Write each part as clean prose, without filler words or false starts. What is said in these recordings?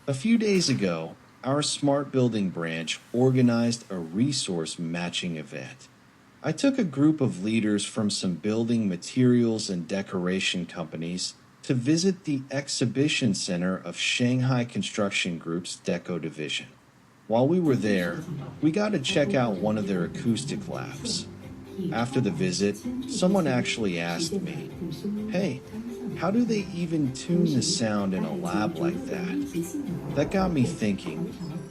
A few days ago, our smart building branch organized a resource matching event. I took a group of leaders from some building materials and decoration companies to visit the exhibition center of Shanghai Construction Group's Deco division. While we were there, we got to check out one of their acoustic labs. After the visit, someone actually asked me, "Hey, how do they even tune the sound in a lab like that?" That got me thinking,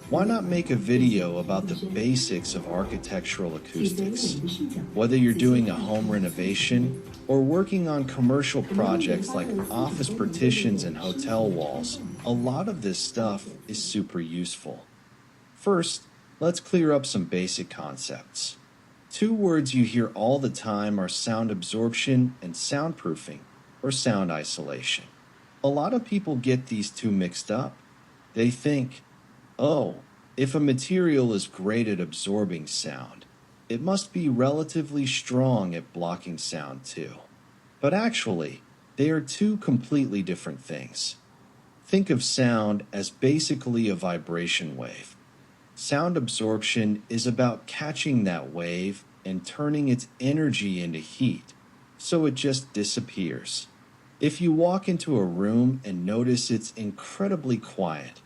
why not make a video about the basics of architectural acoustics? Whether you're doing a home renovation or working on commercial projects like office partitions and hotel walls, a lot of this stuff is super useful. First, let's clear up some basic concepts. Two words you hear all the time are sound absorption and soundproofing, or sound isolation. A lot of people get these two mixed up. They think, oh, if a material is great at absorbing sound, it must be relatively strong at blocking sound too. But actually, they are two completely different things. Think of sound as basically a vibration wave. Sound absorption is about catching that wave and turning its energy into heat, so it just disappears. If you walk into a room and notice it's incredibly quiet,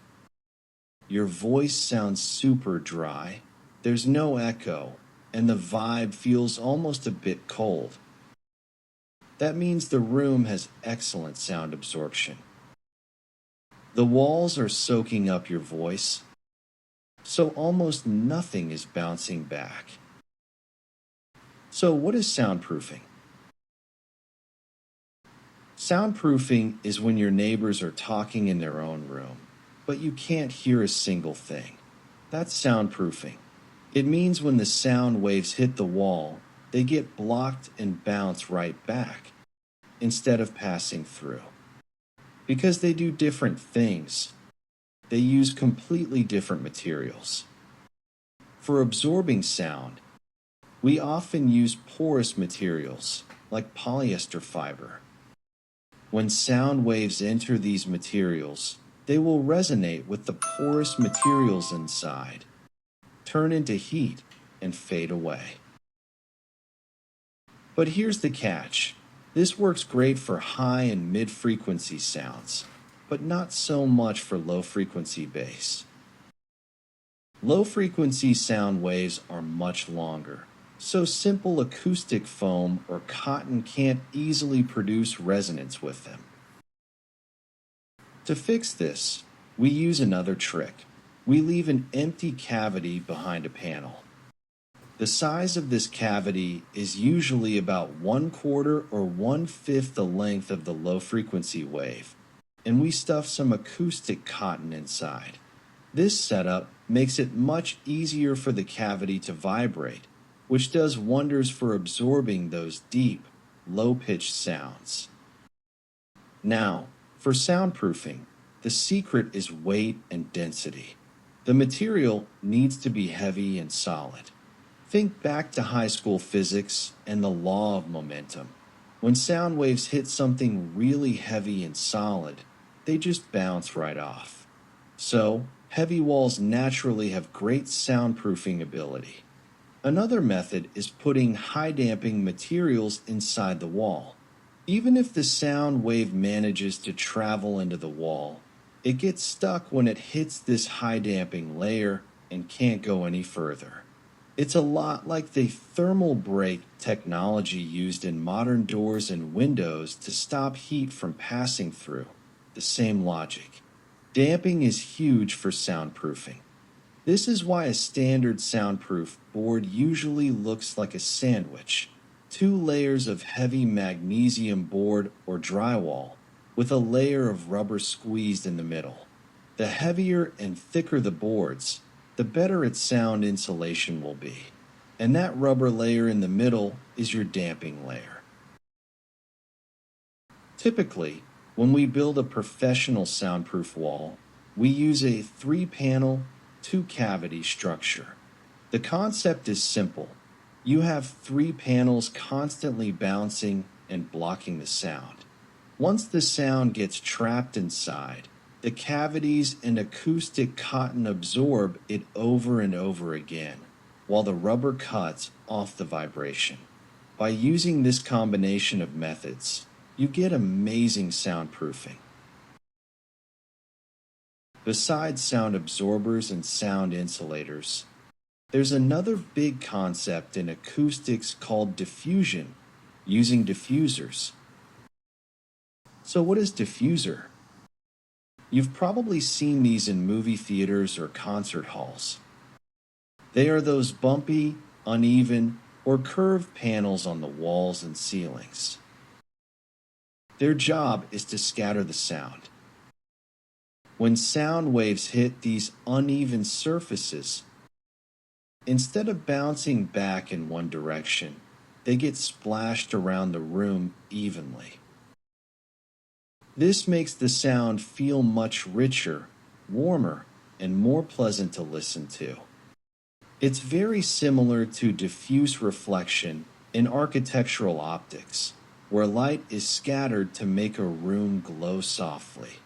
your voice sounds super dry, there's no echo, and the vibe feels almost a bit cold, that means the room has excellent sound absorption. The walls are soaking up your voice, so almost nothing is bouncing back. So what is soundproofing? Soundproofing is when your neighbors are talking in their own room, but you can't hear a single thing. That's soundproofing. It means when the sound waves hit the wall, they get blocked and bounce right back, instead of passing through. Because they do different things. They use completely different materials. For absorbing sound, we often use porous materials, like polyester fiber. When sound waves enter these materials, they will resonate with the porous materials inside, turn into heat, and fade away. But here's the catch. This works great for high and mid-frequency sounds, but not so much for low-frequency bass. Low-frequency sound waves are much longer, so simple acoustic foam or cotton can't easily produce resonance with them. To fix this, we use another trick. We leave an empty cavity behind a panel. The size of this cavity is usually about 1/4 or 1/5 the length of the low-frequency wave, and we stuff some acoustic cotton inside. This setup makes it much easier for the cavity to vibrate, which does wonders for absorbing those deep, low-pitched sounds. Now, for soundproofing, the secret is weight and density. The material needs to be heavy and solid. Think back to high school physics and the law of momentum. When sound waves hit something really heavy and solid, they just bounce right off. So, heavy walls naturally have great soundproofing ability. Another method is putting high damping materials inside the wall. Even if the sound wave manages to travel into the wall, it gets stuck when it hits this high damping layer and can't go any further. It's a lot like the thermal break technology used in modern doors and windows to stop heat from passing through. The same logic. Damping is huge for soundproofing. This is why a standard soundproof board usually looks like a sandwich. 2 layers of heavy magnesium board or drywall with a layer of rubber squeezed in the middle. The heavier and thicker the boards, the better its sound insulation will be. And that rubber layer in the middle is your damping layer. Typically, when we build a professional soundproof wall, we use a 3-panel, 2-cavity structure. The concept is simple. You have 3 panels constantly bouncing and blocking the sound. Once the sound gets trapped inside, The cavities and acoustic cotton absorb it over and over again, while the rubber cuts off the vibration. By using this combination of methods, you get amazing soundproofing. Besides sound absorbers and sound insulators, there's another big concept in acoustics called diffusion, using diffusers. So what is diffuser? You've probably seen these in movie theaters or concert halls. They are those bumpy, uneven, or curved panels on the walls and ceilings. Their job is to scatter the sound. When sound waves hit these uneven surfaces, instead of bouncing back in one direction, they get splashed around the room evenly. This makes the sound feel much richer, warmer, and more pleasant to listen to. It's very similar to diffuse reflection in architectural optics, where light is scattered to make a room glow softly.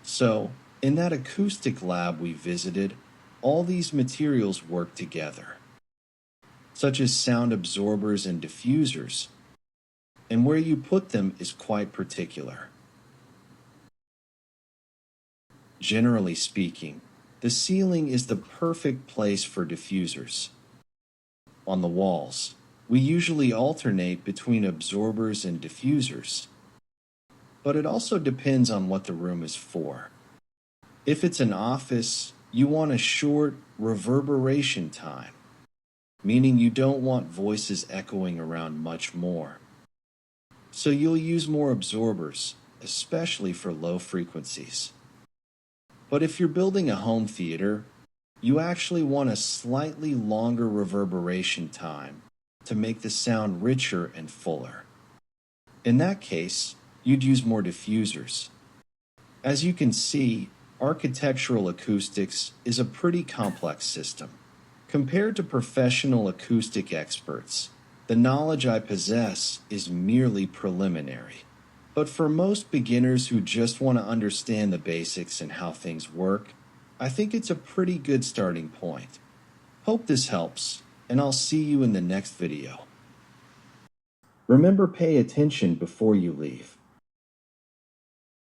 So, in that acoustic lab we visited, all these materials work together, such as sound absorbers and diffusers, and where you put them is quite particular. Generally speaking, the ceiling is the perfect place for diffusers. On the walls, we usually alternate between absorbers and diffusers, but it also depends on what the room is for. If it's an office, you want a short reverberation time, meaning you don't want voices echoing around much more. So you'll use more absorbers, especially for low frequencies. But if you're building a home theater, you actually want a slightly longer reverberation time to make the sound richer and fuller. In that case, you'd use more diffusers. As you can see, architectural acoustics is a pretty complex system. Compared to professional acoustic experts, the knowledge I possess is merely preliminary. But for most beginners who just want to understand the basics and how things work, I think it's a pretty good starting point. Hope this helps, and I'll see you in the next video. Remember, pay attention before you leave.